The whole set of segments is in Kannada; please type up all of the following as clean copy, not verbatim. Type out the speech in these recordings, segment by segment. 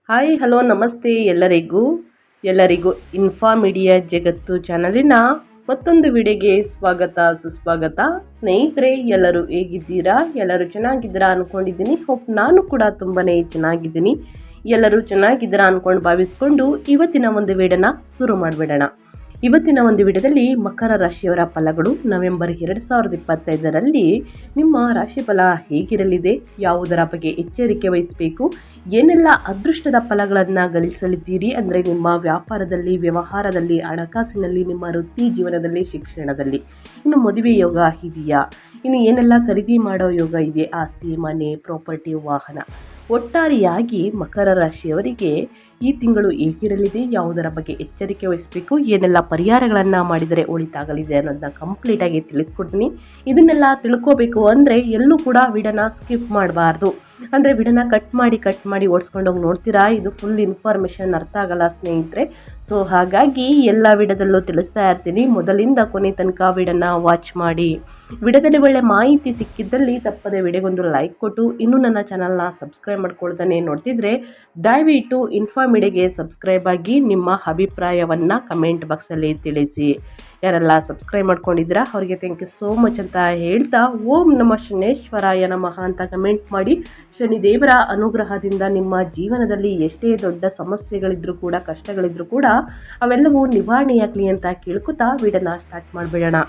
ಹಾಯ್ ಹಲೋ ನಮಸ್ತೆ ಎಲ್ಲರಿಗೂ ಇನ್ಫಾ ಮೀಡಿಯಾ ಜಗತ್ತು ಚಾನಲಿನ ಮತ್ತೊಂದು ವಿಡಿಯೋಗೆ ಸ್ವಾಗತ ಸುಸ್ವಾಗತ. ಸ್ನೇಹಿತರೆ, ಎಲ್ಲರೂ ಹೇಗಿದ್ದೀರಾ? ಎಲ್ಲರೂ ಚೆನ್ನಾಗಿದ್ದೀರಾ ಅನ್ಕೊಂಡಿದ್ದೀನಿ. ನಾನು ಕೂಡ ತುಂಬಾನೇ ಚೆನ್ನಾಗಿದ್ದೀನಿ. ಎಲ್ಲರೂ ಚೆನ್ನಾಗಿದ್ದೀರಾ ಅನ್ಕೊಂಡು ಭಾವಿಸ್ಕೊಂಡು ಇವತ್ತಿನ ಒಂದು ವಿಡಿಯೋನ ಶುರು ಮಾಡಿಬಿಡೋಣ. ಇವತ್ತಿನ ಒಂದು ವಿಡಿಯೋದಲ್ಲಿ ಮಕರ ರಾಶಿಯವರ ಫಲಗಳು ನವೆಂಬರ್ 2025ರಲ್ಲಿ ನಿಮ್ಮ ರಾಶಿ ಫಲ ಹೇಗಿರಲಿದೆ, ಯಾವುದರ ಬಗ್ಗೆ ಎಚ್ಚರಿಕೆ ವಹಿಸಬೇಕು, ಏನೆಲ್ಲ ಅದೃಷ್ಟದ ಫಲಗಳನ್ನು ಗಳಿಸಲಿದ್ದೀರಿ, ಅಂದರೆ ನಿಮ್ಮ ವ್ಯಾಪಾರದಲ್ಲಿ, ವ್ಯವಹಾರದಲ್ಲಿ, ಹಣಕಾಸಿನಲ್ಲಿ, ನಿಮ್ಮ ವೃತ್ತಿ ಜೀವನದಲ್ಲಿ, ಶಿಕ್ಷಣದಲ್ಲಿ, ಇನ್ನು ಮದುವೆ ಯೋಗ ಇದೆಯಾ, ಇನ್ನು ಏನೆಲ್ಲ ಖರೀದಿ ಮಾಡೋ ಯೋಗ ಇದೆ, ಆಸ್ತಿ, ಮನೆ, ಪ್ರಾಪರ್ಟಿ, ವಾಹನ. ಒಟ್ಟಾರೆಯಾಗಿ ಮಕರ ರಾಶಿಯವರಿಗೆ ಈ ತಿಂಗಳು ಹೇಗಿರಲಿದೆ, ಯಾವುದರ ಬಗ್ಗೆ ಎಚ್ಚರಿಕೆ ವಹಿಸಬೇಕು, ಏನೆಲ್ಲ ಪರಿಹಾರಗಳನ್ನು ಮಾಡಿದರೆ ಒಳಿತಾಗಲಿದೆ ಅನ್ನೋದನ್ನ ಕಂಪ್ಲೀಟಾಗಿ ತಿಳಿಸ್ಕೊಡ್ತೀನಿ. ಇದನ್ನೆಲ್ಲ ತಿಳ್ಕೋಬೇಕು ಅಂದರೆ ಎಲ್ಲೂ ಕೂಡ ವಿಡಿಯೋನ ಸ್ಕಿಪ್ ಮಾಡಬಾರ್ದು. ಅಂದರೆ ವಿಡಿಯೋನ ಕಟ್ ಮಾಡಿ ಓಡಿಸ್ಕೊಂಡೋಗಿ ನೋಡ್ತೀರಾ, ಇದು ಫುಲ್ ಇನ್ಫಾರ್ಮೇಷನ್ ಅರ್ಥ ಆಗಲ್ಲ ಸ್ನೇಹಿತರೆ. ಸೊ ಹಾಗಾಗಿ ಎಲ್ಲ ವಿಡಿಯೋದಲ್ಲೂ ತಿಳಿಸ್ತಾ ಇರ್ತೀನಿ. ಮೊದಲಿಂದ ಕೊನೆ ತನಕ ವಿಡಿಯೋನ ವಾಚ್ ಮಾಡಿ. ವಿಡಿಯೋದಲ್ಲಿ ಒಳ್ಳೆ ಮಾಹಿತಿ ಸಿಕ್ಕಿದ್ದಲ್ಲಿ ತಪ್ಪದೆ ವಿಡಿಯೋಗೊಂದು ಲೈಕ್ ಕೊಟ್ಟು, ಇನ್ನೂ ನನ್ನ ಚಾನಲ್ನ ಸಬ್ಸ್ಕ್ರೈಬ್ ಮಾಡ್ಕೊಳ್ತಾನೆ ನೋಡ್ತಿದ್ರೆ ದಯವಿಟ್ಟು ಇನ್ಫಾ ಮೀಡಿಯಾಗೆ ಸಬ್ಸ್ಕ್ರೈಬ್ ಆಗಿ ನಿಮ್ಮ ಅಭಿಪ್ರಾಯವನ್ನು ಕಮೆಂಟ್ ಬಾಕ್ಸಲ್ಲಿ ತಿಳಿಸಿ. ಯಾರೆಲ್ಲ ಸಬ್ಸ್ಕ್ರೈಬ್ ಮಾಡ್ಕೊಂಡಿದ್ದೀರಾ ಅವರಿಗೆ ಥ್ಯಾಂಕ್ ಯು ಸೋ ಮಚ್ ಅಂತ ಹೇಳ್ತಾ, ಓಂ ನಮಃ ಶನೇಶ್ವರಾಯ ನಮಃ ಅಂತ ಕಮೆಂಟ್ ಮಾಡಿ. ಶನಿದೇವರ ಅನುಗ್ರಹದಿಂದ ನಿಮ್ಮ ಜೀವನದಲ್ಲಿ ಎಷ್ಟೇ ದೊಡ್ಡ ಸಮಸ್ಯೆಗಳಿದ್ರೂ ಕೂಡ, ಕಷ್ಟಗಳಿದ್ರೂ ಕೂಡ ಅವೆಲ್ಲವೂ ನಿವಾರಣೆಯಾಗಲಿ ಅಂತ ಕೇಳ್ಕೊತಾ ವಿಡಿಯೋನ ಸ್ಟಾರ್ಟ್ ಮಾಡಿಬಿಡೋಣ.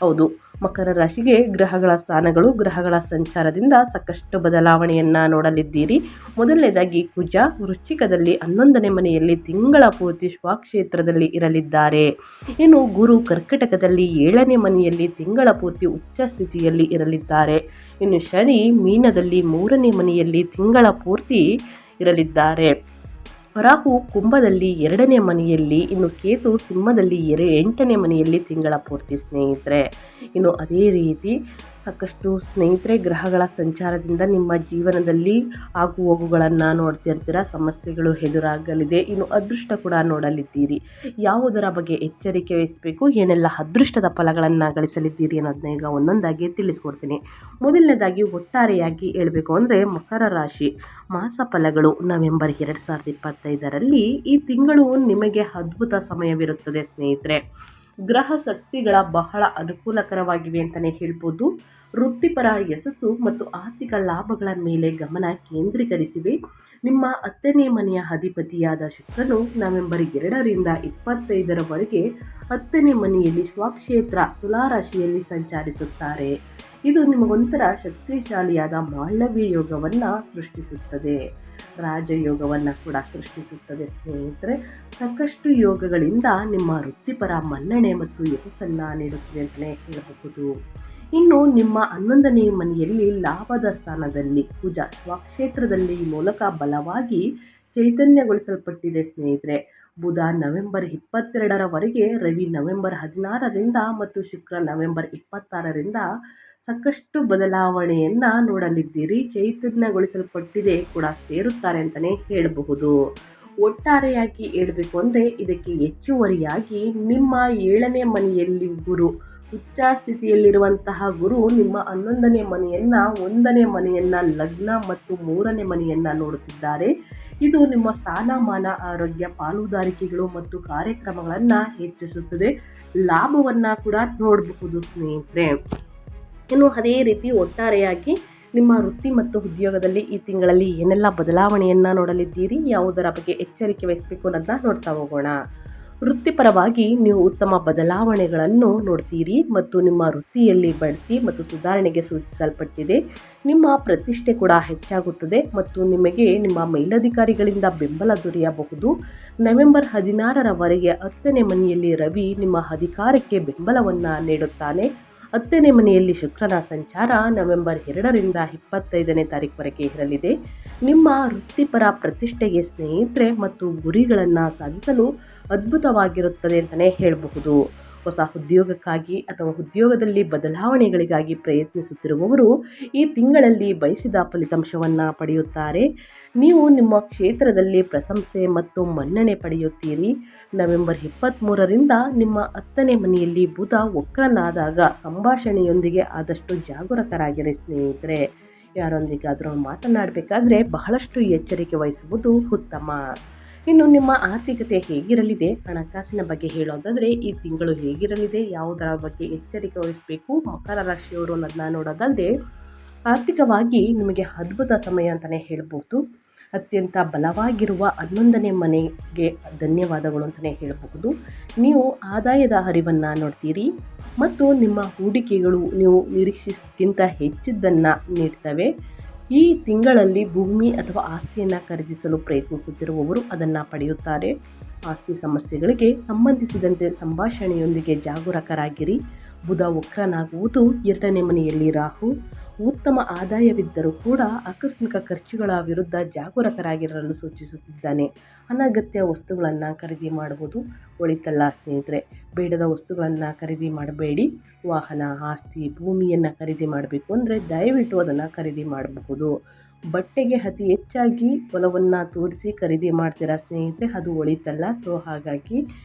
ಹೌದು, ಮಕರ ರಾಶಿಗೆ ಗ್ರಹಗಳ ಸ್ಥಾನಗಳು, ಗ್ರಹಗಳ ಸಂಚಾರದಿಂದ ಸಾಕಷ್ಟು ಬದಲಾವಣೆಯನ್ನು ನೋಡಲಿದ್ದೀರಿ. ಮೊದಲನೇದಾಗಿ ಕುಜ ವೃಶ್ಚಿಕದಲ್ಲಿ 11ನೇ ಮನೆಯಲ್ಲಿ ತಿಂಗಳ ಪೂರ್ತಿ ಸ್ವಕ್ಷೇತ್ರದಲ್ಲಿ ಇರಲಿದ್ದಾರೆ. ಇನ್ನು ಗುರು ಕರ್ಕಟಕದಲ್ಲಿ 7ನೇ ಮನೆಯಲ್ಲಿ ತಿಂಗಳ ಪೂರ್ತಿ ಉಚ್ಚ ಸ್ಥಿತಿಯಲ್ಲಿ ಇರಲಿದ್ದಾರೆ. ಇನ್ನು ಶನಿ ಮೀನದಲ್ಲಿ 3ನೇ ಮನೆಯಲ್ಲಿ ತಿಂಗಳ ಪೂರ್ತಿ ಇರಲಿದ್ದಾರೆ. ರಾಹು ಕುಂಭದಲ್ಲಿ 2ನೇ ಮನೆಯಲ್ಲಿ, ಇನ್ನು ಕೇತು ಸಿಂಹದಲ್ಲಿ 8ನೇ ಮನೆಯಲ್ಲಿ ತಿಂಗಳ ಪೂರ್ತಿ ಸ್ನೇಹಿತರೆ. ಇನ್ನು ಅದೇ ರೀತಿ ಸಾಕಷ್ಟು ಸ್ನೇಹಿತರೆ ಗ್ರಹಗಳ ಸಂಚಾರದಿಂದ ನಿಮ್ಮ ಜೀವನದಲ್ಲಿ ಆಗು ಹೋಗುಗಳನ್ನು ನೋಡ್ತಿರ್ತೀರ, ಸಮಸ್ಯೆಗಳು ಎದುರಾಗಲಿದೆ. ಇನ್ನು ಅದೃಷ್ಟ ಕೂಡ ನೋಡಲಿದ್ದೀರಿ. ಯಾವುದರ ಬಗ್ಗೆ ಎಚ್ಚರಿಕೆ ವಹಿಸಬೇಕು, ಏನೆಲ್ಲ ಅದೃಷ್ಟದ ಫಲಗಳನ್ನು ಗಳಿಸಲಿದ್ದೀರಿ ಅನ್ನೋದನ್ನ ಈಗ ಒಂದೊಂದಾಗಿ ತಿಳಿಸ್ಕೊಡ್ತೀನಿ. ಮೊದಲನೇದಾಗಿ ಒಟ್ಟಾರೆಯಾಗಿ ಹೇಳಬೇಕು ಅಂದರೆ ಮಕರ ರಾಶಿ ಮಾಸ ಫಲಗಳು ನವೆಂಬರ್ 2025ರಲ್ಲಿ ಈ ತಿಂಗಳು ನಿಮಗೆ ಅದ್ಭುತ ಸಮಯವಿರುತ್ತದೆ ಸ್ನೇಹಿತರೆ. ಗ್ರಹ ಶಕ್ತಿಗಳ ಬಹಳ ಅನುಕೂಲಕರವಾಗಿವೆ ಅಂತಲೇ ಹೇಳ್ಬೋದು. ವೃತ್ತಿಪರ ಯಶಸ್ಸು ಮತ್ತು ಆರ್ಥಿಕ ಲಾಭಗಳ ಮೇಲೆ ಗಮನ ಕೇಂದ್ರೀಕರಿಸಿವೆ. ನಿಮ್ಮ 10ನೇ ಮನೆಯ ಅಧಿಪತಿಯಾದ ಶುಕ್ರನು ನವೆಂಬರ್ 2ರಿಂದ 25ರವರೆಗೆ 10ನೇ ಮನೆಯಲ್ಲಿ ಸ್ವಕ್ಷೇತ್ರ ತುಲಾರಾಶಿಯಲ್ಲಿ ಸಂಚರಿಸುತ್ತಾರೆ. ಇದು ನಿಮಗೊಂಥರ ಶಕ್ತಿಶಾಲಿಯಾದ ಮಾಳವ್ಯ ಯೋಗವನ್ನು ಸೃಷ್ಟಿಸುತ್ತದೆ, ರಾಜಯೋಗವನ್ನು ಕೂಡ ಸೃಷ್ಟಿಸುತ್ತದೆ ಸ್ನೇಹಿತರೆ. ಸಾಕಷ್ಟು ಯೋಗಗಳಿಂದ ನಿಮ್ಮ ವೃತ್ತಿಪರ ಮನ್ನಣೆ ಮತ್ತು ಯಶಸ್ಸನ್ನು ನೀಡುತ್ತದೆ ಅಂತಲೇ ಹೇಳಬಹುದು. ಇನ್ನು ನಿಮ್ಮ 11ನೇ ಮನೆಯಲ್ಲಿ ಲಾಭದ ಸ್ಥಾನದಲ್ಲಿ ಕುಜ ಸ್ವಕ್ಷೇತ್ರದಲ್ಲಿ ಮೂಲಕ ಬಲವಾಗಿ ಚೈತನ್ಯಗೊಳಿಸಲ್ಪಟ್ಟಿದೆ ಸ್ನೇಹಿತರೆ. ಬುಧ ನವೆಂಬರ್ 22ರವರೆಗೆ, ರವಿ ನವೆಂಬರ್ 16ರಿಂದ ಮತ್ತು ಶುಕ್ರ ನವೆಂಬರ್ 26ರಿಂದ ಸಾಕಷ್ಟು ಬದಲಾವಣೆಯನ್ನು ನೋಡಲಿದ್ದೀರಿ. ಚೈತನ್ಯಗೊಳಿಸಲ್ಪಟ್ಟಿದೆ ಕೂಡ ಸೇರುತ್ತಾರೆ ಅಂತಲೇ ಹೇಳಬಹುದು. ಒಟ್ಟಾರೆಯಾಗಿ ಹೇಳಬೇಕು ಅಂದರೆ ಇದಕ್ಕೆ ಹೆಚ್ಚುವರಿಯಾಗಿ ನಿಮ್ಮ 7ನೇ ಮನೆಯಲ್ಲಿ ಗುರು ಉಚ್ಚ ಸ್ಥಿತಿಯಲ್ಲಿರುವಂತಹ ಗುರು ನಿಮ್ಮ 11ನೇ ಮನೆಯನ್ನು, 1ನೇ ಮನೆಯನ್ನು, ಲಗ್ನ ಮತ್ತು 3ನೇ ಮನೆಯನ್ನು ನೋಡುತ್ತಿದ್ದಾರೆ. ಇದು ನಿಮ್ಮ ಸ್ಥಾನಮಾನ, ಆರೋಗ್ಯ, ಪಾಲುದಾರಿಕೆಗಳು ಮತ್ತು ಕಾರ್ಯಕ್ರಮಗಳನ್ನು ಹೆಚ್ಚಿಸುತ್ತದೆ. ಲಾಭವನ್ನು ಕೂಡ ನೋಡಬಹುದು ಸ್ನೇಹಿತರೆ. ಇನ್ನು ಅದೇ ರೀತಿ ಒಟ್ಟಾರೆಯಾಗಿ ನಿಮ್ಮ ವೃತ್ತಿ ಮತ್ತು ಉದ್ಯೋಗದಲ್ಲಿ ಈ ತಿಂಗಳಲ್ಲಿ ಏನೆಲ್ಲ ಬದಲಾವಣೆಯನ್ನು ನೋಡಲಿದ್ದೀರಿ, ಯಾವುದರ ಬಗ್ಗೆ ಎಚ್ಚರಿಕೆ ವಹಿಸಬೇಕು ಅನ್ನೋದನ್ನ ನೋಡ್ತಾ ಹೋಗೋಣ. ವೃತ್ತಿಪರವಾಗಿ ನೀವು ಉತ್ತಮ ಬದಲಾವಣೆಗಳನ್ನು ನೋಡ್ತೀರಿ ಮತ್ತು ನಿಮ್ಮ ವೃತ್ತಿಯಲ್ಲಿ ಬಡ್ತಿ ಮತ್ತು ಸುಧಾರಣೆಗೆ ಸೂಚಿಸಲ್ಪಟ್ಟಿದೆ. ನಿಮ್ಮ ಪ್ರತಿಷ್ಠೆ ಕೂಡ ಹೆಚ್ಚಾಗುತ್ತದೆ ಮತ್ತು ನಿಮಗೆ ನಿಮ್ಮ ಮೇಲಧಿಕಾರಿಗಳಿಂದ ಬೆಂಬಲ ದೊರೆಯಬಹುದು. ನವೆಂಬರ್ 16ರವರೆಗೆ 10ನೇ ಮನೆಯಲ್ಲಿ ರವಿ ನಿಮ್ಮ ಅಧಿಕಾರಕ್ಕೆ ಬೆಂಬಲವನ್ನು ನೀಡುತ್ತಾನೆ. 10ನೇ ಮನೆಯಲ್ಲಿ ಶುಕ್ರನ ಸಂಚಾರ ನವೆಂಬರ್ 2ರಿಂದ 25ನೇ ತಾರೀಕುವರೆಗೆ ಇರಲಿದೆ. ನಿಮ್ಮ ವೃತ್ತಿಪರ ಪ್ರತಿಷ್ಠೆಗೆ ಸ್ನೇಹಿತರೆ ಮತ್ತು ಗುರಿಗಳನ್ನು ಸಾಧಿಸಲು ಅದ್ಭುತವಾಗಿರುತ್ತದೆ ಅಂತಲೇ ಹೇಳಬಹುದು. ಹೊಸ ಉದ್ಯೋಗಕ್ಕಾಗಿ ಅಥವಾ ಉದ್ಯೋಗದಲ್ಲಿ ಬದಲಾವಣೆಗಳಿಗಾಗಿ ಪ್ರಯತ್ನಿಸುತ್ತಿರುವವರು ಈ ತಿಂಗಳಲ್ಲಿ ಬಯಸಿದ ಫಲಿತಾಂಶವನ್ನು ಪಡೆಯುತ್ತಾರೆ. ನೀವು ನಿಮ್ಮ ಕ್ಷೇತ್ರದಲ್ಲಿ ಪ್ರಶಂಸೆ ಮತ್ತು ಮನ್ನಣೆ ಪಡೆಯುತ್ತೀರಿ. ನವೆಂಬರ್ 23ರಿಂದ ನಿಮ್ಮ 10ನೇ ಮನೆಯಲ್ಲಿ ಬುಧ ವಕ್ರನಾದಾಗ ಸಂಭಾಷಣೆಯೊಂದಿಗೆ ಆದಷ್ಟು ಜಾಗರೂಕರಾಗಿರಿ ಸ್ನೇಹಿತರೆ. ಯಾರೊಂದಿಗಾದರೂ ಮಾತನಾಡಬೇಕಾದ್ರೆ ಬಹಳಷ್ಟು ಎಚ್ಚರಿಕೆ ವಹಿಸುವುದು ಉತ್ತಮ. ಇನ್ನು ನಿಮ್ಮ ಆರ್ಥಿಕತೆ ಹೇಗಿರಲಿದೆ, ಹಣಕಾಸಿನ ಬಗ್ಗೆ ಹೇಳೋದಾದರೆ ಈ ತಿಂಗಳು ಹೇಗಿರಲಿದೆ, ಯಾವುದರ ಬಗ್ಗೆ ಎಚ್ಚರಿಕೆ ವಹಿಸಬೇಕು ಮಕರ ರಾಶಿಯವರು ಅನ್ನೋದನ್ನ ನೋಡೋದಾದರೆ, ಆರ್ಥಿಕವಾಗಿ ನಿಮಗೆ ಅದ್ಭುತ ಸಮಯ ಅಂತಲೇ ಹೇಳ್ಬೋದು. ಅತ್ಯಂತ ಬಲವಾಗಿರುವ 11ನೇ ಮನೆಗೆ ಧನ್ಯವಾದಗಳು ಅಂತಲೇ ಹೇಳಬಹುದು. ನೀವು ಆದಾಯದ ಹರಿವನ್ನು ನೋಡ್ತೀರಿ ಮತ್ತು ನಿಮ್ಮ ಹೂಡಿಕೆಗಳು ನೀವು ನಿರೀಕ್ಷಿಸಿದ್ದಕ್ಕಿಂತ ಹೆಚ್ಚಿದ್ದನ್ನು ನೀಡ್ತವೆ. ಈ ತಿಂಗಳಲ್ಲಿ ಭೂಮಿ ಅಥವಾ ಆಸ್ತಿಯನ್ನು ಖರೀದಿಸಲು ಪ್ರಯತ್ನಿಸುತ್ತಿರುವವರು ಅದನ್ನು ಪಡೆಯುತ್ತಾರೆ. ಆಸ್ತಿ ಸಮಸ್ಯೆಗಳಿಗೆ ಸಂಬಂಧಿಸಿದಂತೆ ಸಂಭಾಷಣೆಯೊಂದಿಗೆ ಜಾಗರೂಕರಾಗಿರಿ. ಬುಧ ವಕ್ರನಾಗುವುದು 2ನೇ ಮನೆಯಲ್ಲಿ ರಾಹು. ಉತ್ತಮ ಆದಾಯವಿದ್ದರೂ ಕೂಡ ಆಕಸ್ಮಿಕ ಖರ್ಚುಗಳ ವಿರುದ್ಧ ಜಾಗರೂಕರಾಗಿರಲು ಸೂಚಿಸುತ್ತಿದ್ದಾನೆ. ಅನಗತ್ಯ ವಸ್ತುಗಳನ್ನು ಖರೀದಿ ಮಾಡುವುದು ಒಳಿತಲ್ಲ ಸ್ನೇಹಿತರೆ. ಬೇಡದ ವಸ್ತುಗಳನ್ನು ಖರೀದಿ ಮಾಡಬೇಡಿ. ವಾಹನ, ಆಸ್ತಿ, ಭೂಮಿಯನ್ನು ಖರೀದಿ ಮಾಡಬೇಕು ಅಂದರೆ ದಯವಿಟ್ಟು ಅದನ್ನು ಖರೀದಿ ಮಾಡಬಹುದು. ಬಟ್ಟೆಗೆ ಅತಿ ಹೆಚ್ಚಾಗಿ ಒಲವನ್ನು ತೋರಿಸಿ ಖರೀದಿ ಮಾಡ್ತೀರಾ ಸ್ನೇಹಿತರೆ, ಅದು ಒಳಿತಲ್ಲ. ಸೊ ಹಾಗಾಗಿ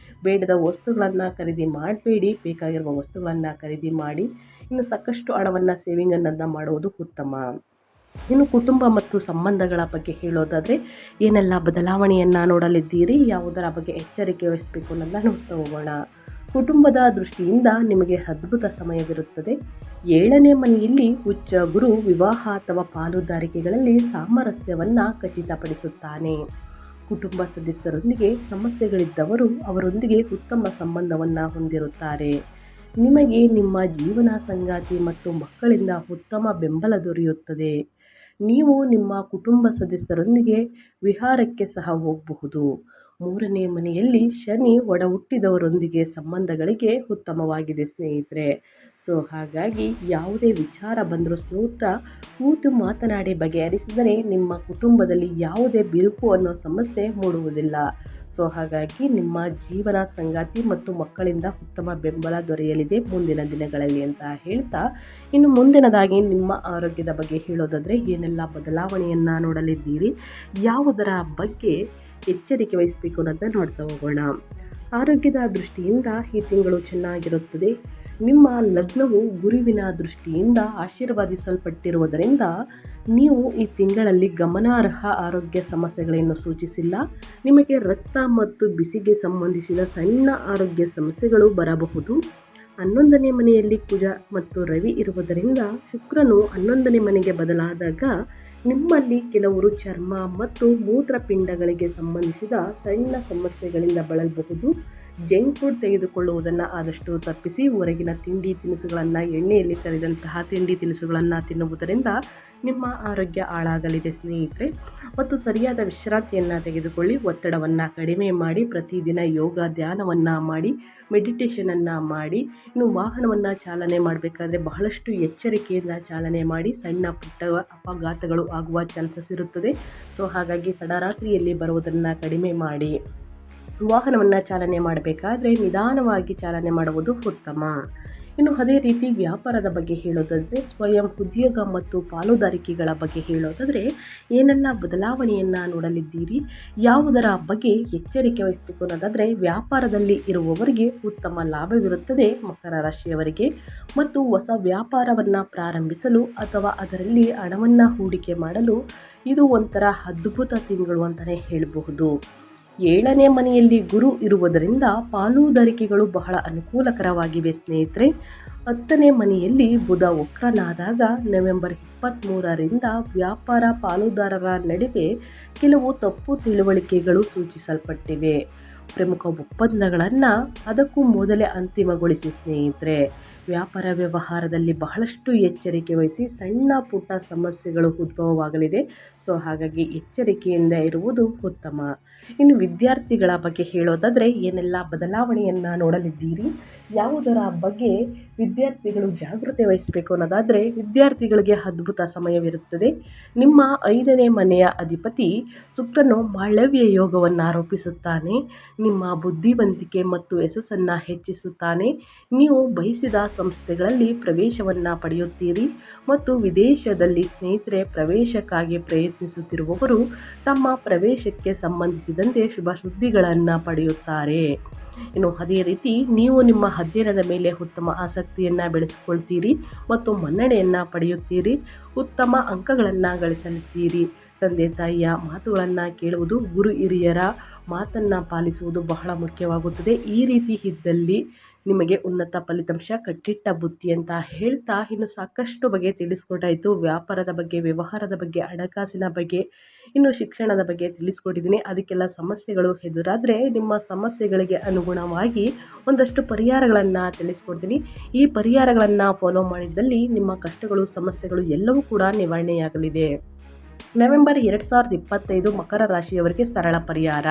ಬೇಡದ ವಸ್ತುಗಳನ್ನು ಖರೀದಿ ಮಾಡಬೇಡಿ, ಬೇಕಾಗಿರುವ ವಸ್ತುಗಳನ್ನು ಖರೀದಿ ಮಾಡಿ. ಇನ್ನು ಸಾಕಷ್ಟು ಹಣವನ್ನು ಸೇವಿಂಗ್ ಅನ್ನೋದನ್ನ ಮಾಡುವುದು ಉತ್ತಮ. ಇನ್ನು ಕುಟುಂಬ ಮತ್ತು ಸಂಬಂಧಗಳ ಬಗ್ಗೆ ಹೇಳೋದಾದರೆ ಏನೆಲ್ಲ ಬದಲಾವಣೆಯನ್ನು ನೋಡಲಿದ್ದೀರಿ, ಯಾವುದರ ಬಗ್ಗೆ ಎಚ್ಚರಿಕೆ ವಹಿಸಬೇಕು ಅನ್ನೋದನ್ನ ನೋಡ್ತಾ ಹೋಗೋಣ. ಕುಟುಂಬದ ದೃಷ್ಟಿಯಿಂದ ನಿಮಗೆ ಅದ್ಭುತ ಸಮಯವಿರುತ್ತದೆ. 7ನೇ ಮನೆಯಲ್ಲಿ ಉಚ್ಚ ಗುರು ವಿವಾಹ ಅಥವಾ ಪಾಲುದಾರಿಕೆಗಳಲ್ಲಿ ಸಾಮರಸ್ಯವನ್ನು ಖಚಿತಪಡಿಸುತ್ತಾನೆ. ಕುಟುಂಬ ಸದಸ್ಯರೊಂದಿಗೆ ಸಮಸ್ಯೆಗಳಿದ್ದವರು ಅವರೊಂದಿಗೆ ಉತ್ತಮ ಸಂಬಂಧವನ್ನು ಹೊಂದಿರುತ್ತಾರೆ. ನಿಮಗೆ ನಿಮ್ಮ ಜೀವನ ಸಂಗಾತಿ ಮತ್ತು ಮಕ್ಕಳಿಂದ ಉತ್ತಮ ಬೆಂಬಲ ದೊರೆಯುತ್ತದೆ. ನೀವು ನಿಮ್ಮ ಕುಟುಂಬ ಸದಸ್ಯರೊಂದಿಗೆ ವಿಹಾರಕ್ಕೆ ಸಹ ಹೋಗಬಹುದು. 3ನೇ ಮನೆಯಲ್ಲಿ ಶನಿ ಒಡ ಹುಟ್ಟಿದವರೊಂದಿಗೆ ಸಂಬಂಧಗಳಿಗೆ ಉತ್ತಮವಾಗಿದೆ ಸ್ನೇಹಿತರೆ. ಸೊ ಹಾಗಾಗಿ ಯಾವುದೇ ವಿಚಾರ ಬಂದರೂ ಸ್ನೇಹಿತ ಕೂತು ಮಾತನಾಡಿ ಬಗೆಹರಿಸಿದರೆ ನಿಮ್ಮ ಕುಟುಂಬದಲ್ಲಿ ಯಾವುದೇ ಬಿರುಕು ಅನ್ನೋ ಸಮಸ್ಯೆ ಮೂಡುವುದಿಲ್ಲ. ಸೊ ಹಾಗಾಗಿ ನಿಮ್ಮ ಜೀವನ ಸಂಗಾತಿ ಮತ್ತು ಮಕ್ಕಳಿಂದ ಉತ್ತಮ ಬೆಂಬಲ ದೊರೆಯಲಿದೆ ಮುಂದಿನ ದಿನಗಳಲ್ಲಿ ಅಂತ ಹೇಳ್ತಾ, ಇನ್ನು ಮುಂದಿನದಾಗಿ ನಿಮ್ಮ ಆರೋಗ್ಯದ ಬಗ್ಗೆ ಹೇಳೋದಾದರೆ ಏನೆಲ್ಲ ಬದಲಾವಣೆಯನ್ನು ನೋಡಲಿದ್ದೀರಿ, ಯಾವುದರ ಬಗ್ಗೆ ಎಚ್ಚರಿಕೆ ವಹಿಸಬೇಕು ಅನ್ನೋದನ್ನ ನೋಡ್ತಾ ಹೋಗೋಣ. ಆರೋಗ್ಯದ ದೃಷ್ಟಿಯಿಂದ ಈ ತಿಂಗಳು ಚೆನ್ನಾಗಿರುತ್ತದೆ. ನಿಮ್ಮ ಲಗ್ನವು ಗುರುವಿನ ದೃಷ್ಟಿಯಿಂದ ಆಶೀರ್ವಾದಿಸಲ್ಪಟ್ಟಿರುವುದರಿಂದ ನೀವು ಈ ತಿಂಗಳಲ್ಲಿ ಗಮನಾರ್ಹ ಆರೋಗ್ಯ ಸಮಸ್ಯೆಗಳನ್ನು ಸೂಚಿಸಿಲ್ಲ. ನಿಮಗೆ ರಕ್ತ ಮತ್ತು ಬಿಸಿಗೆ ಸಂಬಂಧಿಸಿದ ಸಣ್ಣ ಆರೋಗ್ಯ ಸಮಸ್ಯೆಗಳು ಬರಬಹುದು. 11ನೇ ಮನೆಯಲ್ಲಿ ಕುಜ ಮತ್ತು ರವಿ ಇರುವುದರಿಂದ ಶುಕ್ರನು 11ನೇ ಮನೆಗೆ ಬದಲಾದಾಗ ನಿಮ್ಮಲ್ಲಿ ಕೆಲವರು ಚರ್ಮ ಮತ್ತು ಮೂತ್ರಪಿಂಡಗಳಿಗೆ ಸಂಬಂಧಿಸಿದ ಸಣ್ಣ ಸಮಸ್ಯೆಗಳಿಂದ ಬಳಲಬಹುದು. ಜಂಕ್ ಫುಡ್ ತೆಗೆದುಕೊಳ್ಳುವುದನ್ನು ಆದಷ್ಟು ತಪ್ಪಿಸಿ. ಹೊರಗಿನ ತಿಂಡಿ ತಿನಿಸುಗಳನ್ನು, ಎಣ್ಣೆಯಲ್ಲಿ ಕರಿದಂತಹ ತಿಂಡಿ ತಿನಿಸುಗಳನ್ನು ತಿನ್ನುವುದರಿಂದ ನಿಮ್ಮ ಆರೋಗ್ಯ ಹಾಳಾಗಲಿದೆ ಸ್ನೇಹಿತರೆ. ಮತ್ತು ಸರಿಯಾದ ವಿಶ್ರಾಂತಿಯನ್ನು ತೆಗೆದುಕೊಳ್ಳಿ. ಒತ್ತಡವನ್ನು ಕಡಿಮೆ ಮಾಡಿ. ಪ್ರತಿದಿನ ಯೋಗ ಧ್ಯಾನವನ್ನು ಮಾಡಿ, ಮೆಡಿಟೇಷನನ್ನು ಮಾಡಿ. ಇನ್ನು ವಾಹನವನ್ನು ಚಾಲನೆ ಮಾಡಬೇಕಾದ್ರೆ ಬಹಳಷ್ಟು ಎಚ್ಚರಿಕೆಯಿಂದ ಚಾಲನೆ ಮಾಡಿ. ಸಣ್ಣ ಪುಟ್ಟ ಅಪಘಾತಗಳು ಆಗುವ ಚಾನ್ಸಸ್ ಇರುತ್ತದೆ. ಸೊ ಹಾಗಾಗಿ ತಡರಾತ್ರಿಯಲ್ಲಿ ಬರುವುದನ್ನು ಕಡಿಮೆ ಮಾಡಿ. ವಾಹನವನ್ನು ಚಾಲನೆ ಮಾಡಬೇಕಾದ್ರೆ ನಿಧಾನವಾಗಿ ಚಾಲನೆ ಮಾಡುವುದು ಉತ್ತಮ. ಇನ್ನು ಅದೇ ರೀತಿ ವ್ಯಾಪಾರದ ಬಗ್ಗೆ ಹೇಳೋದಾದರೆ, ಸ್ವಯಂ ಉದ್ಯೋಗ ಮತ್ತು ಪಾಲುದಾರಿಕೆಗಳ ಬಗ್ಗೆ ಹೇಳೋದಾದರೆ ಏನೆಲ್ಲ ಬದಲಾವಣೆಯನ್ನು ನೋಡಲಿದ್ದೀರಿ, ಯಾವುದರ ಬಗ್ಗೆ ಎಚ್ಚರಿಕೆ ವಹಿಸಬೇಕು ಅನ್ನೋದಾದರೆ, ವ್ಯಾಪಾರದಲ್ಲಿ ಇರುವವರಿಗೆ ಉತ್ತಮ ಲಾಭವಿರುತ್ತದೆ ಮಕರ ರಾಶಿಯವರಿಗೆ. ಮತ್ತು ಹೊಸ ವ್ಯಾಪಾರವನ್ನು ಪ್ರಾರಂಭಿಸಲು ಅಥವಾ ಅದರಲ್ಲಿ ಹಣವನ್ನು ಹೂಡಿಕೆ ಮಾಡಲು ಇದು ಒಂಥರ ಅದ್ಭುತ ತಿಂಗಳು ಅಂತಲೇ ಹೇಳಬಹುದು. 7ನೇ ಮನೆಯಲ್ಲಿ ಗುರು ಇರುವುದರಿಂದ ಪಾಲುದಾರಿಕೆಗಳು ಬಹಳ ಅನುಕೂಲಕರವಾಗಿವೆ ಸ್ನೇಹಿತರೆ. 10ನೇ ಮನೆಯಲ್ಲಿ ಬುಧ ವಕ್ರನಾದಾಗ ನವೆಂಬರ್ 23ರಿಂದ ವ್ಯಾಪಾರ ಪಾಲುದಾರರ ನಡುವೆ ಕೆಲವು ತಪ್ಪು ತಿಳುವಳಿಕೆಗಳು ಸೂಚಿಸಲ್ಪಟ್ಟಿವೆ. ಪ್ರಮುಖ ಒಪ್ಪಂದಗಳನ್ನು ಅದಕ್ಕೂ ಮೊದಲೇ ಅಂತಿಮಗೊಳಿಸಿ ಸ್ನೇಹಿತರೆ. ವ್ಯಾಪಾರ ವ್ಯವಹಾರದಲ್ಲಿ ಬಹಳಷ್ಟು ಎಚ್ಚರಿಕೆ ವಹಿಸಿ. ಸಣ್ಣ ಪುಟ್ಟ ಸಮಸ್ಯೆಗಳು ಉದ್ಭವವಾಗಲಿದೆ. ಸೊ ಹಾಗಾಗಿ ಎಚ್ಚರಿಕೆಯಿಂದ ಇರುವುದು ಉತ್ತಮ. ಇನ್ನು ವಿದ್ಯಾರ್ಥಿಗಳ ಬಗ್ಗೆ ಹೇಳೋದಾದರೆ ಏನೆಲ್ಲ ಬದಲಾವಣೆಯನ್ನು ನೋಡಲಿದ್ದೀರಿ, ಯಾವುದರ ಬಗ್ಗೆ ವಿದ್ಯಾರ್ಥಿಗಳು ಜಾಗೃತಿ ವಹಿಸಬೇಕು ಅನ್ನೋದಾದರೆ, ವಿದ್ಯಾರ್ಥಿಗಳಿಗೆ ಅದ್ಭುತ ಸಮಯವಿರುತ್ತದೆ. ನಿಮ್ಮ 5ನೇ ಮನೆಯ ಅಧಿಪತಿ ಶುಕ್ರನು ಮಾಳವ್ಯ ಯೋಗವನ್ನು ಆರೋಪಿಸುತ್ತಾನೆ. ನಿಮ್ಮ ಬುದ್ಧಿವಂತಿಕೆ ಮತ್ತು ಯಶಸ್ಸನ್ನು ಹೆಚ್ಚಿಸುತ್ತಾನೆ. ನೀವು ಬಯಸಿದ ಸಂಸ್ಥೆಗಳಲ್ಲಿ ಪ್ರವೇಶವನ್ನು ಪಡೆಯುತ್ತೀರಿ. ಮತ್ತು ವಿದೇಶದಲ್ಲಿ ಸ್ನೇಹಿತರೆ ಪ್ರವೇಶಕ್ಕಾಗಿ ಪ್ರಯತ್ನಿಸುತ್ತಿರುವವರು ತಮ್ಮ ಪ್ರವೇಶಕ್ಕೆ ಸಂಬಂಧಿಸಿದಂತೆ ಶುಭ ಸುದ್ದಿಗಳನ್ನು ಪಡೆಯುತ್ತಾರೆ. ಇನ್ನು ಅದೇ ರೀತಿ ನೀವು ನಿಮ್ಮ ಅಧ್ಯಯನದ ಮೇಲೆ ಉತ್ತಮ ಆಸಕ್ತಿಯನ್ನು ಬೆಳೆಸಿಕೊಳ್ತೀರಿ ಮತ್ತು ಮನ್ನಣೆಯನ್ನು ಪಡೆಯುತ್ತೀರಿ, ಉತ್ತಮ ಅಂಕಗಳನ್ನು ಗಳಿಸಲಿದ್ದೀರಿ. ತಂದೆ ತಾಯಿಯ ಮಾತುಗಳನ್ನು ಕೇಳುವುದು, ಗುರು ಹಿರಿಯರ ಮಾತನ್ನು ಪಾಲಿಸುವುದು ಬಹಳ ಮುಖ್ಯವಾಗುತ್ತದೆ. ಈ ರೀತಿ ಇದ್ದಲ್ಲಿ ನಿಮಗೆ ಉನ್ನತ ಫಲಿತಾಂಶ ಕಟ್ಟಿಟ್ಟ ಬುತ್ತಿ ಅಂತ ಹೇಳ್ತಾ ಇನ್ನು ಸಾಕಷ್ಟು ಬಗ್ಗೆ ತಿಳಿಸ್ಕೊಟ್ಟಾಯಿತು. ವ್ಯಾಪಾರದ ಬಗ್ಗೆ, ವ್ಯವಹಾರದ ಬಗ್ಗೆ, ಹಣಕಾಸಿನ ಬಗ್ಗೆ, ಇನ್ನು ಶಿಕ್ಷಣದ ಬಗ್ಗೆ ತಿಳಿಸ್ಕೊಟ್ಟಿದ್ದೀನಿ. ಅದಕ್ಕೆಲ್ಲ ಸಮಸ್ಯೆಗಳು ಎದುರಾದರೆ ನಿಮ್ಮ ಸಮಸ್ಯೆಗಳಿಗೆ ಅನುಗುಣವಾಗಿ ಒಂದಷ್ಟು ಪರಿಹಾರಗಳನ್ನು ತಿಳಿಸ್ಕೊಡ್ತೀನಿ. ಈ ಪರಿಹಾರಗಳನ್ನು ಫಾಲೋ ಮಾಡಿದ್ದಲ್ಲಿ ನಿಮ್ಮ ಕಷ್ಟಗಳು, ಸಮಸ್ಯೆಗಳು ಎಲ್ಲವೂ ಕೂಡ ನಿವಾರಣೆಯಾಗಲಿದೆ. ನವೆಂಬರ್ 2025 ಮಕರ ರಾಶಿಯವರಿಗೆ ಸರಳ ಪರಿಹಾರ.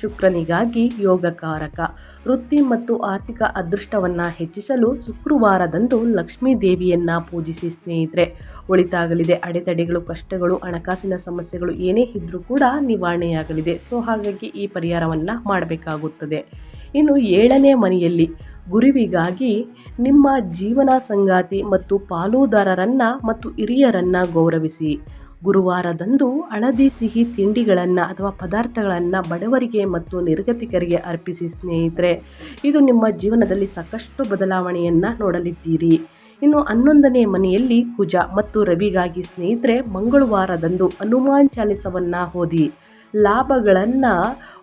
ಶುಕ್ರನಿಗಾಗಿ ಯೋಗಕಾರಕ. ವೃತ್ತಿ ಮತ್ತು ಆರ್ಥಿಕ ಅದೃಷ್ಟವನ್ನು ಹೆಚ್ಚಿಸಲು ಶುಕ್ರವಾರದಂದು ಲಕ್ಷ್ಮೀ ದೇವಿಯನ್ನು ಪೂಜಿಸಿ ಸ್ನೇಹಿತರೆ. ಒಳಿತಾಗಲಿದೆ. ಅಡೆತಡೆಗಳು, ಕಷ್ಟಗಳು, ಹಣಕಾಸಿನ ಸಮಸ್ಯೆಗಳು ಏನೇ ಇದ್ದರೂ ಕೂಡ ನಿವಾರಣೆಯಾಗಲಿದೆ. ಸೊ ಹಾಗಾಗಿ ಈ ಪರಿಹಾರವನ್ನು ಮಾಡಬೇಕಾಗುತ್ತದೆ. ಇನ್ನು 7ನೇ ಮನೆಯಲ್ಲಿ ಗುರುವಿಗಾಗಿ ನಿಮ್ಮ ಜೀವನ ಸಂಗಾತಿ ಮತ್ತು ಪಾಲುದಾರರನ್ನು ಮತ್ತು ಹಿರಿಯರನ್ನು ಗೌರವಿಸಿ. ಗುರುವಾರದಂದು ಹಳದಿ ಸಿಹಿ ತಿಂಡಿಗಳನ್ನು ಅಥವಾ ಪದಾರ್ಥಗಳನ್ನು ಬಡವರಿಗೆ ಮತ್ತು ನಿರ್ಗತಿಕರಿಗೆ ಅರ್ಪಿಸಿ ಸ್ನೇಹಿತರೆ. ಇದು ನಿಮ್ಮ ಜೀವನದಲ್ಲಿ ಸಾಕಷ್ಟು ಬದಲಾವಣೆಯನ್ನು ನೋಡಲಿದ್ದೀರಿ. ಇನ್ನು 11ನೇ ಮನೆಯಲ್ಲಿ ಕುಜ ಮತ್ತು ರವಿಗಾಗಿ ಸ್ನೇಹಿತರೆ, ಮಂಗಳವಾರದಂದು ಹನುಮಾನ್ ಚಾಲಿಸವನ್ನು ಓದಿ. ಲಾಭಗಳನ್ನು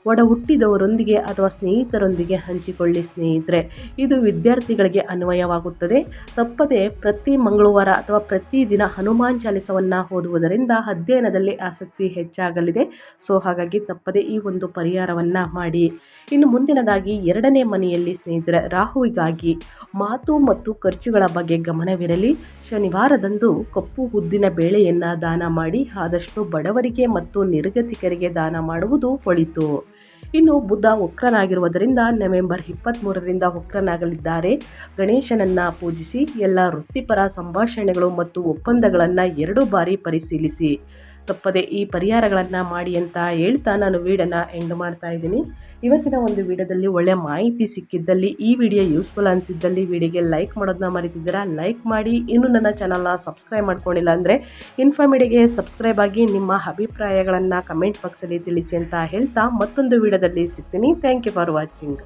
ಒಡ ಹುಟ್ಟಿದವರೊಂದಿಗೆ ಅಥವಾ ಸ್ನೇಹಿತರೊಂದಿಗೆ ಹಂಚಿಕೊಳ್ಳಿ ಸ್ನೇಹಿತರೆ. ಇದು ವಿದ್ಯಾರ್ಥಿಗಳಿಗೆ ಅನ್ವಯವಾಗುತ್ತದೆ. ತಪ್ಪದೆ ಪ್ರತಿ ಮಂಗಳವಾರ ಅಥವಾ ಪ್ರತಿದಿನ ಹನುಮಾನ್ ಚಾಲಿಸವನ್ನು ಓದುವುದರಿಂದ ಅಧ್ಯಯನದಲ್ಲಿ ಆಸಕ್ತಿ ಹೆಚ್ಚಾಗಲಿದೆ. ಸೊ ಹಾಗಾಗಿ ತಪ್ಪದೆ ಈ ಒಂದು ಪರಿಹಾರವನ್ನು ಮಾಡಿ. ಇನ್ನು ಮುಂದಿನದಾಗಿ 2ನೇ ಮನೆಯಲ್ಲಿ ಸ್ನೇಹಿತರೆ, ರಾಹುವಿಗಾಗಿ ಮಾತು ಮತ್ತು ಖರ್ಚುಗಳ ಬಗ್ಗೆ ಗಮನವಿರಲಿ. ಶನಿವಾರದಂದು ಕಪ್ಪು ಉದ್ದಿನ ಬೇಳೆಯನ್ನು ದಾನ ಮಾಡಿ. ಆದಷ್ಟು ಬಡವರಿಗೆ ಮತ್ತು ನಿರ್ಗತಿಕರಿಗೆ ದಾನ ಮಾಡುವುದು ಒಳಿತು. ಇನ್ನು ಬುಧ ವಕ್ರನಾಗಿರುವುದರಿಂದ ನವೆಂಬರ್ 23ರಿಂದ ವಕ್ರನಾಗಲಿದ್ದಾರೆ. ಗಣೇಶನನ್ನು ಪೂಜಿಸಿ. ಎಲ್ಲ ವೃತ್ತಿಪರ ಸಂಭಾಷಣೆಗಳು ಮತ್ತು ಒಪ್ಪಂದಗಳನ್ನು 2 ಬಾರಿ ಪರಿಶೀಲಿಸಿ. ತಪ್ಪದೆ ಈ ಪರಿಹಾರಗಳನ್ನು ಮಾಡಿ ಅಂತ ಹೇಳ್ತಾ ನಾನು ವಿಡಿಯೋನ ಎಂಡ್ ಮಾಡ್ತಾ ಇದ್ದೀನಿ. ಇವತ್ತಿನ ಒಂದು ವಿಡಿಯೋದಲ್ಲಿ ಒಳ್ಳೆಯ ಮಾಹಿತಿ ಸಿಕ್ಕಿದ್ದಲ್ಲಿ, ಈ ವಿಡಿಯೋ ಯೂಸ್ಫುಲ್ ಅನಿಸಿದ್ದಲ್ಲಿ ವಿಡಿಯೋಗೆ ಲೈಕ್ ಮಾಡೋದನ್ನ ಮರಿತಿದ್ದೀರಾ, ಲೈಕ್ ಮಾಡಿ. ಇನ್ನು ನನ್ನ ಚಾನಲ್ನ ಸಬ್ಸ್ಕ್ರೈಬ್ ಮಾಡ್ಕೊಂಡಿಲ್ಲ ಅಂದರೆ ಇನ್ಫಾಮೀಡಿಯಾಗೆ ಸಬ್ಸ್ಕ್ರೈಬ್ ಆಗಿ ನಿಮ್ಮ ಅಭಿಪ್ರಾಯಗಳನ್ನು ಕಮೆಂಟ್ ಬಾಕ್ಸಲ್ಲಿ ತಿಳಿಸಿ ಅಂತ ಹೇಳ್ತಾ ಮತ್ತೊಂದು ವಿಡಿಯೋದಲ್ಲಿ ಸಿಗ್ತೀನಿ. Thank you for watching.